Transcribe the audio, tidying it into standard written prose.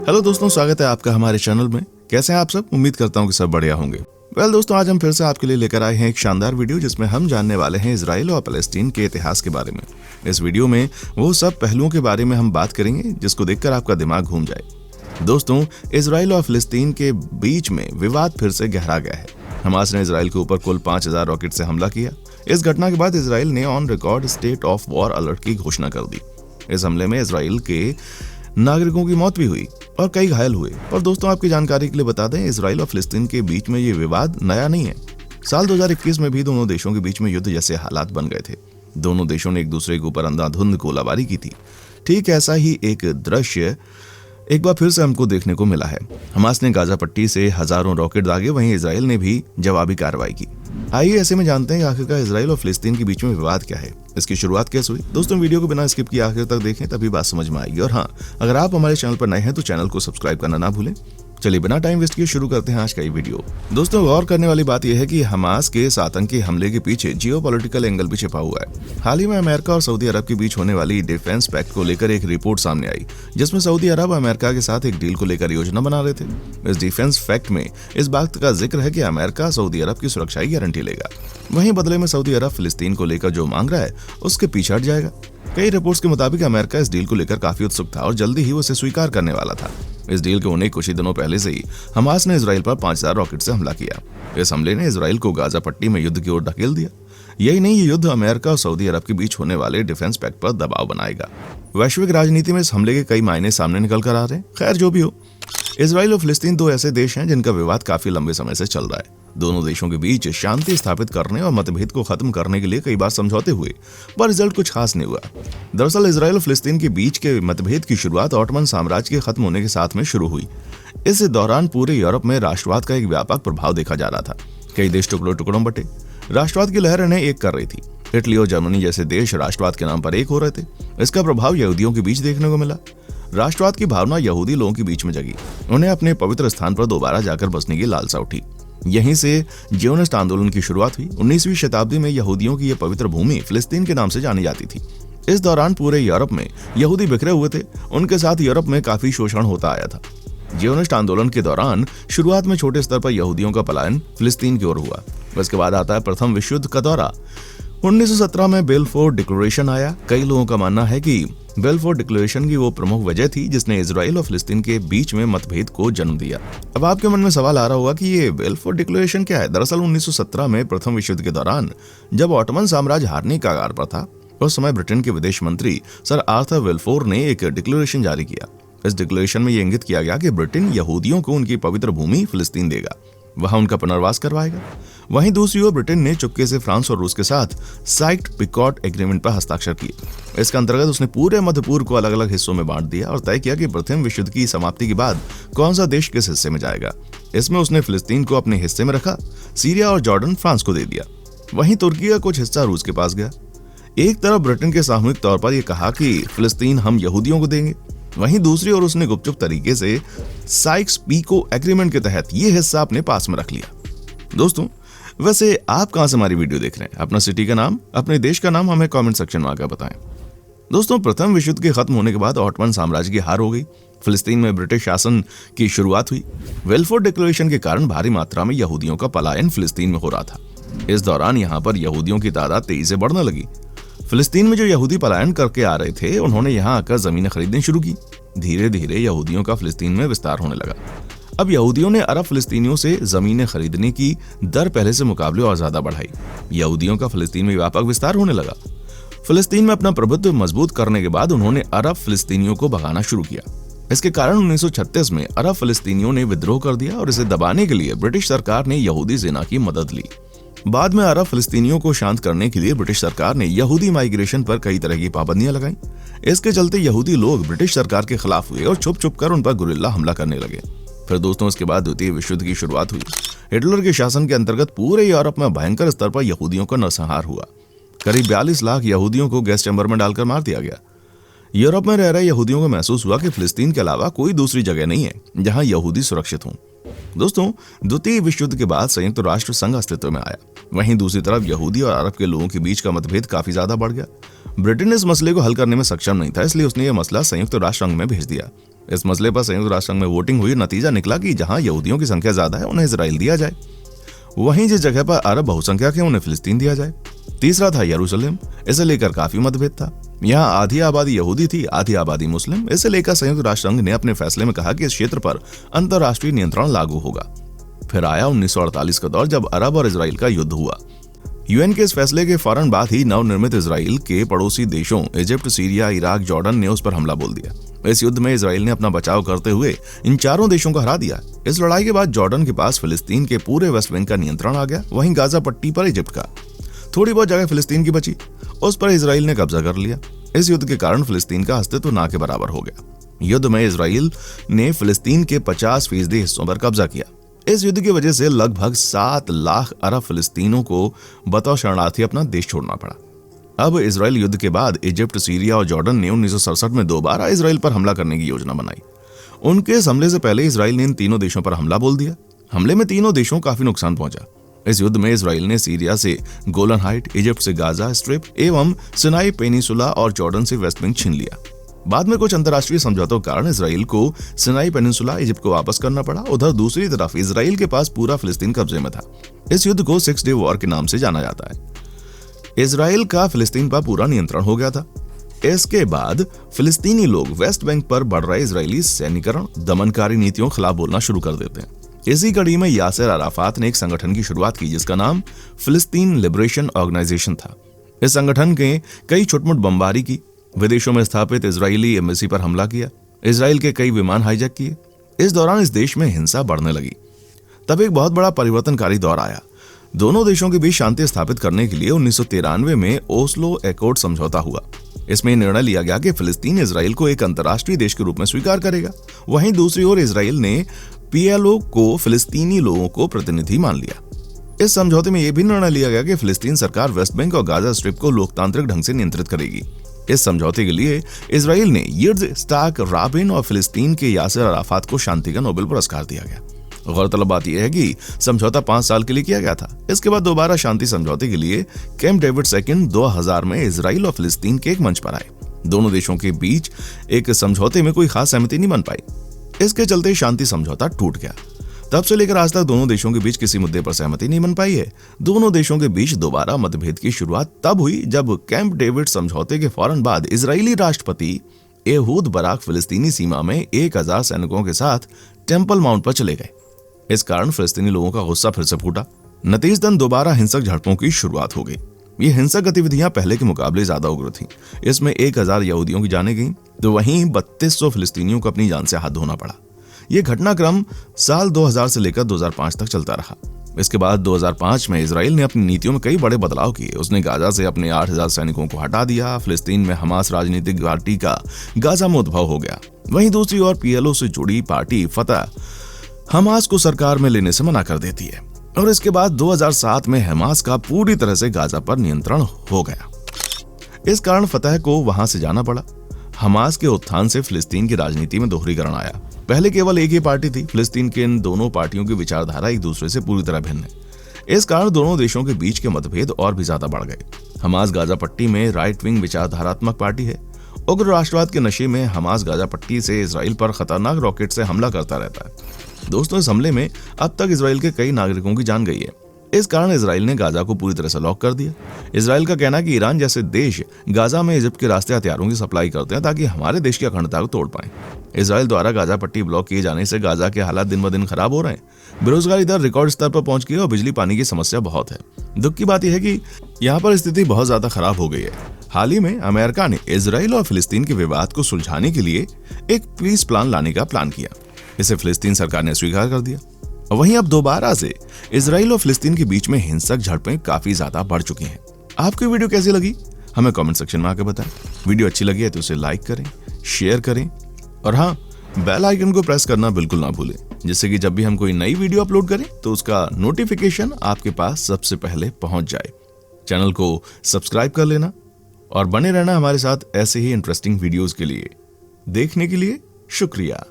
Hello दोस्तों, स्वागत है आपका हमारे चैनल में। कैसे हैं आप सब? उम्मीद करता हूं कि सब बढ़िया होंगे। दोस्तों, आज हम फिर से आपके लिए लेकर आए हैं एक शानदार वीडियो जिसमें हम जानने वाले हैं इजराइल और फलस्तीन के इतिहास के बारे में। इस वीडियो में वो सब पहलुओं के बारे में हम बात करेंगे जिसको देखकर आपका दिमाग घूम जाए। दोस्तों, इजराइल और फलस्तीन के बीच में विवाद फिर से गहरा गया है। हमास ने इजराइल के ऊपर कुल 5000 रॉकेट से हमला किया। इस घटना के बाद इजराइल ने on record state of war alert की घोषणा कर दी। इस हमले में इजराइल के नागरिकों की मौत भी हुई और कई घायल हुए। और दोस्तों, आपकी जानकारी के लिए बता दें, इजराइल और फलस्तीन के बीच में ये विवाद नया नहीं है। साल 2021 में भी दोनों देशों के बीच में युद्ध जैसे हालात बन गए थे। दोनों देशों ने एक दूसरे के ऊपर अंधाधुंध गोलाबारी की थी। ठीक ऐसा ही एक दृश्य एक बार फिर से हमको देखने को मिला है। हमास ने गाजा पट्टी से हजारों रॉकेट दागे, वहीं इजराइल ने भी जवाबी कार्रवाई की। आइए ऐसे में जानते हैं कि आखिरकार इजराइल और फलस्तीन के बीच में विवाद क्या है, इसकी शुरुआत कैसे हुई। दोस्तों, वीडियो को बिना स्किप किए आखिर तक देखें, तभी बात समझ में आएगी। और हाँ, अगर आप हमारे चैनल पर नए हैं तो चैनल को सब्सक्राइब करना ना भूलें। चलिए बिना टाइम वेस्ट किए शुरू करते हैं आज का ये वीडियो। दोस्तों, गौर करने वाली बात यह है कि हमास के इस आतंकी हमले के पीछे जियोपॉलिटिकल एंगल भी छिपा हुआ है। हाल ही में अमेरिका और सऊदी अरब के बीच होने वाली डिफेंस पैक्ट को लेकर एक रिपोर्ट सामने आई, जिसमें सऊदी अरब अमेरिका के साथ एक डील को लेकर योजना बना रहे थे। इस डिफेंस पैक्ट में इस बात का जिक्र है कि अमेरिका सऊदी अरब की सुरक्षा की गारंटी लेगा, वहीं बदले में सऊदी अरब फलस्तीन को लेकर जो मांग रहा है उसके पीछे हट जाएगा। कई रिपोर्ट्स के मुताबिक अमेरिका इस डील को लेकर काफी उत्सुक था और जल्दी ही उसे स्वीकार करने वाला था। इस डील के होने कुछ ही दिनों पहले से ही हमास ने इजराइल पर 5000 रॉकेट से हमला किया। इस हमले ने इजराइल को गाजा पट्टी में युद्ध की ओर धकेल दिया। यही नहीं, ये युद्ध अमेरिका और सऊदी अरब के बीच होने वाले डिफेंस पैक्ट पर दबाव बनाएगा। वैश्विक राजनीति में इस हमले के कई मायने सामने निकल कर आ रहे हैं। खैर, जो भी हो, इजराइल और फलस्तीन दो ऐसे देश हैं जिनका विवाद काफी लंबे समय से चल रहा है। दोनों देशों के बीच शांति स्थापित करने और मतभेद को खत्म करने के लिए कई बार समझौते हुए, पर रिजल्ट कुछ खास नहीं हुआ। दरअसल इजराइल और फलस्तीन के बीच के मतभेद की शुरुआत ऑटोमन साम्राज्य के खत्म होने के साथ में शुरू हुई। इस दौरान पूरे यूरोप में राष्ट्रवाद का एक व्यापक प्रभाव देखा जा रहा था। कई देश टुकड़ों टुकड़ों बटे राष्ट्रवाद की लहर इन्हें एक कर रही थी। इटली और जर्मनी जैसे देश राष्ट्रवाद के नाम पर एक हो रहे थे। इसका प्रभाव यहूदियों के बीच देखने को मिला। राष्ट्रवाद की भावना यहूदी लोगों के बीच में जगी। उन्हें अपने पवित्र स्थान पर दोबारा जाकर बसने की लालसा उठी। यहीं से जियोनिस्ट आंदोलन की शुरुआत हुई। 19वीं शताब्दी में यहूदियों की यह पवित्र भूमि फिलिस्तीन के नाम से जानी जाती थी। इस दौरान पूरे यूरोप में यहूदी बिखरे हुए थे। उनके साथ यूरोप में काफी शोषण होता आया था। जियोनिस्ट आंदोलन के दौरान शुरुआत में छोटे स्तर पर यहूदियों का पलायन फिलिस्तीन की ओर हुआ। उसके बाद आता है प्रथम विश्व युद्ध का दौरा। 1917 में बेलफोर डिक्लेरेशन आया। कई लोगों का मानना है कि बेलफोर डिक्लेरेशन की वो प्रमुख वजह थी जिसने इजराइल और फलस्तीन के बीच में मतभेद को जन्म दिया। अब आपके मन में सवाल आ रहा होगा कि ये बेलफोर डिक्लेरेशन क्या है। दरअसल 1917 में प्रथम विश्व युद्ध के दौरान जब ऑटोमन साम्राज्य हारने के कगार पर था, उस समय ब्रिटेन के विदेश मंत्री सर आर्थर बेलफोर ने एक डिक्लेरेशन जारी किया। इस डिक्लेरेशन में ये इंगित किया गया कि ब्रिटेन यहूदियों को उनकी पवित्र भूमि फिलिस्तीन देगा, वहां उनका पुनर्वास करवाएगा। वहीं दूसरी ओर ब्रिटेन ने चुपके से फ्रांस और रूस के साथ साइक्ट-पिकॉट एग्रीमेंट पर हस्ताक्षर किए। इसके अंतर्गत उसने पूरे मध्य पूर्व को अलग अलग हिस्सों में बांट दिया और तय किया कि प्रथम विश्व युद्ध की समाप्ति के बाद कौन सा देश किस हिस्से में जाएगा। इसमें उसने फिलिस्तीन को अपने हिस्से में रखा, सीरिया और जॉर्डन फ्रांस को दे दिया। वहीं तुर्की का कुछ हिस्सा रूस के पास गया। एक तरफ ब्रिटेन के सामूहिक तौर पर यह कहा कि फिलिस्तीन हम यहूदियों को देंगे, वहीं दूसरी ओर उसने गुपचुप तरीके से साइक्स-पिको एग्रीमेंट के तहत ये हिस्सा अपने पास में रख लिया। दोस्तों, वैसे आप कहां से हमारी वीडियो देख रहे हैं? अपना सिटी का नाम, अपने देश का नाम हमें कमेंट सेक्शन में आकर बताएं। दोस्तों, प्रथम विश्व युद्ध के खत्म होने के बाद ऑटोमन साम्राज्य की हार हो गई। फिलिस्तीन में ब्रिटिश शासन की शुरुआत हुई। बेलफोर डिक्लेरेशन के कारण भारी मात्रा में यहूदियों का पलायन फिलिस्तीन में हो रहा था। इस दौरान यहाँ पर यहूदियों की तादाद तेजी से बढ़ने लगी। फिलिस्तीन में जो यहूदी पलायन करके आ रहे थे, उन्होंने यहाँ आकर जमीनें खरीदनी शुरू की। धीरे धीरे यहूदियों का फिलिस्तीन में विस्तार होने लगा। अब यहूदियों ने अरब फिलिस्तीनियों से जमीनें खरीदने की दर पहले से मुकाबले और ज्यादा बढ़ाई। यहूदियों का फिलिस्तीन में व्यापक विस्तार होने लगा। फिलिस्तीन में अपना प्रभुत्व मजबूत करने के बाद उन्होंने अरब फिलिस्तीनियों को भगाना शुरू किया। इसके कारण 1936 में अरब फिलिस्तीनियों ने विद्रोह कर दिया और इसे दबाने के लिए ब्रिटिश सरकार ने यहूदी सेना की मदद ली। बाद में अरब फिलिस्तीनियों को शांत करने के लिए ब्रिटिश सरकार ने यहूदी माइग्रेशन पर कई तरह की पाबंदियां लगाई। इसके चलते यहूदी लोग ब्रिटिश सरकार के खिलाफ हुए और छुप छुप कर उन पर गुरिल्ला हमला करने लगे। फिर दोस्तों, इसके बाद द्वितीय विश्व युद्ध की शुरुआत हुई। हिटलर के शासन के अंतर्गत पूरे यूरोप में भयंकर स्तर पर यहूदियों का नरसंहार हुआ। करीब 42 लाख यहूदियों को गैस चैम्बर में डालकर मार दिया गया। यूरोप में रह रहे यहूदियों को महसूस हुआ कि फिलिस्तीन के अलावा कोई दूसरी जगह नहीं है जहां यहूदी सुरक्षित हों। दोस्तों, द्वितीय विश्व युद्ध के बाद संयुक्त राष्ट्र संघ अस्तित्व में आया। वहीं दूसरी तरफ यहूदी और अरब के लोगों के बीच का मतभेद काफी ज्यादा बढ़ गया। ब्रिटेन इस मसले को हल करने में सक्षम नहीं था, इसलिए उसने यह मसला संयुक्त राष्ट्र संघ में भेज दिया। इस मसले पर संयुक्त राष्ट्र संघ में वोटिंग हुई, नतीजा निकला कि जहां यहूदियों की संख्या ज्यादा है उन्हें इजराइल दिया जाए, वहीं जिस जगह पर अरब बहुसंख्यक है उन्हें फिलिस्तीन दिया जाए। तीसरा था यरूशलेम, इसे लेकर काफी मतभेद था। यहाँ आधी आबादी यहूदी थी, आधी आबादी मुस्लिम। इसे लेकर संयुक्त राष्ट्र संघ ने अपने फैसले में कहा कि इस क्षेत्र पर अंतर्राष्ट्रीय नियंत्रण लागू होगा। फिर आया 1948 का दौर, जब अरब और इजराइल का युद्ध हुआ। यूएन के इस फैसले के फौरन बाद ही नवनिर्मित इजराइल के पड़ोसी देशों इजिप्ट, सीरिया, इराक, जॉर्डन ने उस पर हमला बोल दिया। इस युद्ध में इजराइल ने अपना बचाव करते हुए इन चारों देशों को हरा दिया। इस लड़ाई के बाद जॉर्डन के पास फिलिस्तीन के पूरे वेस्ट बैंक का नियंत्रण आ गया, वहीं गाजा पट्टी पर इजिप्ट का। थोड़ी बहुत जगह फिलिस्तीन की बची, उस पर इजराइल ने कब्जा कर लिया। इस युद्ध के कारण फिलिस्तीन का अस्तित्व ना के बराबर हो गया। युद्ध में इजराइल ने फिलिस्तीन के 50% हिस्सों पर कब्जा किया। इस युद्ध की वजह से लगभग 7 लाख अरब फिलिस्तीनों को बतौर शरणार्थी अपना देश छोड़ना पड़ा। अब इजराइल युद्ध के बाद इजिप्ट, सीरिया और जॉर्डन ने 1967 में दोबारा इजराइल पर हमला करने की योजना बनाई। उनके इस हमले से पहले इजराइल ने इन तीनों देशों पर हमला बोल दिया। हमले में तीनों देशों को काफी नुकसान पहुंचा। इस युद्ध में इजराइल ने सीरिया से गोलन हाइट, इजिप्ट से गाजा स्ट्रिप एवं सिनाई पेनिसुला और जॉर्डन से वेस्ट बैंक छीन लिया। बाद में कुछ अंतर्राष्ट्रीय समझौतों के कारण इजराइल को सिनाई पेनिनसुला इजिप्ट को वापस करना पड़ा। उधर दूसरी तरफ इजराइल के पास पूरा फिलिस्तीन कब्जे में था। इस युद्ध को 6 डे वॉर के नाम से जाना जाता है। इजराइल का फिलिस्तीन पर पूरा नियंत्रण हो गया था। इसके बाद फिलिस्तीनी लोग वेस्ट बैंक पर बढ़ रहे इजरायली सैन्यकरण, दमनकारी नीतियों के खिलाफ बोलना शुरू कर देते हैं। इसी कड़ी में यासिर अराफात ने एक संगठन की शुरुआत की जिसका नाम फिलिस्तीन लिबरेशन ऑर्गेनाइजेशन था। इस संगठन के कई छुटमुट बमबारी की, विदेशों में स्थापित इजरायली एम्बेसी पर हमला किया, इजराइल के कई विमान हाईजैक किए। इस दौरान इस देश में हिंसा बढ़ने लगी। तब एक बहुत बड़ा परिवर्तनकारी दौर आया। दोनों देशों के बीच शांति स्थापित करने के लिए 1993 में ओस्लो एकॉर्ड समझौता हुआ। इसमें निर्णय लिया गया कि फिलिस्तीन इजराइल को एक अंतर्राष्ट्रीय देश के रूप में स्वीकार करेगा। वहीं दूसरी ओर इजराइल ने पीएलओ को फिलिस्तीनी लोगों को प्रतिनिधि मान लिया। इस समझौते में यह भी निर्णय लिया गया कि फिलिस्तीन सरकार वेस्ट बैंक और गाजा स्ट्रिप को लोकतांत्रिक ढंग से नियंत्रित करेगी। इस समझौते के लिए इजराइल ने यित्ज़हाक राबिन और फिलिस्तीन के यासिर अराफात को शांति का नोबेल पुरस्कार दिया गया। गौरतलब बात यह है कि समझौता 5 साल के लिए किया गया था। इसके बाद दोबारा शांति समझौते के लिए कैंप डेविड II 2000 में इजराइल और फिलिस्तीन के एक मंच पर आए। दोनों देशों के बीच एक समझौते में कोई खास सहमति नहीं बन पाई। इसके चलते शांति समझौता टूट गया। तब से लेकर आज तक दोनों देशों के बीच किसी मुद्दे पर सहमति नहीं बन पाई है। दोनों देशों के बीच दोबारा मतभेद की शुरुआत तब हुई जब कैंप डेविड समझौते के फौरन बाद इजरायली राष्ट्रपति एहूद बराक फिलिस्तीनी सीमा में 1000 सैनिकों के साथ टेम्पल माउंट पर चले गए। इस कारण फिलिस्तीनी लोगों का गुस्सा फिर से फूटा। नतीजतन दोबारा हिंसक झड़पों की शुरुआत हो गई। ये हिंसक गतिविधियां पहले के मुकाबले ज्यादा उग्र थीं। इसमें 1000 यहूदियों की जानें गईं, तो वहीं 3200 फिलिस्तीनियों को अपनी जान से हाथ धोना पड़ा। यह घटनाक्रम साल 2000 से लेकर 2005 तक चलता रहा। इसके बाद 2005 में इजराइल ने अपनी नीतियों में कई बड़े बदलाव किए। उसने गाजा से अपने 8000 सैनिकों को हटा दिया। फिलिस्तीन में हमास राजनीतिक पार्टी का गाजा में उद्भव हो गया। वहीं दूसरी ओर पीएलओ से जुड़ी पार्टी फतह हमास को सरकार में लेने से मना कर देती है और इसके बाद 2007 में हमास का पूरी तरह से गाजा पर नियंत्रण हो गया। इस कारण फतह को वहां से जाना पड़ा। हमास के उत्थान से फिलिस्तीन की राजनीति में दोहरीकरण आया। पहले केवल एक ही पार्टी थी। फिलिस्तीन के इन दोनों पार्टियों की विचारधारा एक दूसरे से पूरी तरह भिन्न है। इस कारण दोनों देशों के बीच के मतभेद और भी ज्यादा बढ़ गए। हमास गाजा पट्टी में राइट विंग विचारधारात्मक पार्टी है। उग्र राष्ट्रवाद के नशे में हमास गाजा पट्टी से इजराइल पर खतरनाक रॉकेट से हमला करता रहता है। दोस्तों, इस हमले में अब तक इजराइल के कई नागरिकों की जान गई है। इस कारण इजराइल ने गाजा को पूरी तरह से लॉक कर दिया। इजराइल का कहना है कि ईरान जैसे देश गाजा में इजिप्ट के रास्ते हथियारों की सप्लाई करते हैं ताकि हमारे देश की अखंडता को तोड़ पाएं। इजराइल द्वारा गाजा पट्टी ब्लॉक किए जाने से गाजा के हालात दिन ब दिन खराब हो रहे हैं। बेरोजगारी दर रिकॉर्ड स्तर पर पहुंच गई और बिजली पानी की समस्या बहुत है। दुख की बात यह है कि यहाँ पर स्थिति बहुत ज्यादा खराब हो गई है। हाल ही में अमेरिका ने इजराइल और फिलिस्तीन के विवाद को सुलझाने के लिए एक पीस प्लान लाने का प्लान किया। इसे फिलिस्तीन सरकार ने स्वीकार कर दिया। वहीं अब दोबारा से इजराइल और फिलिस्तीन के बीच में हिंसक झड़पें काफी ज्यादा बढ़ चुकी हैं। आपको वीडियो कैसी लगी हमें कमेंट सेक्शन में आकर बताएं। वीडियो अच्छी लगी है तो उसे लाइक करें, शेयर करें और हाँ, बेल आइकन को प्रेस करना बिल्कुल ना भूलें, जिससे कि जब भी हम कोई नई वीडियो अपलोड करें तो उसका नोटिफिकेशन आपके पास सबसे पहले पहुंच जाए। चैनल को सब्सक्राइब कर लेना और बने रहना हमारे साथ ऐसे ही इंटरेस्टिंग वीडियोस के लिए। देखने के लिए शुक्रिया।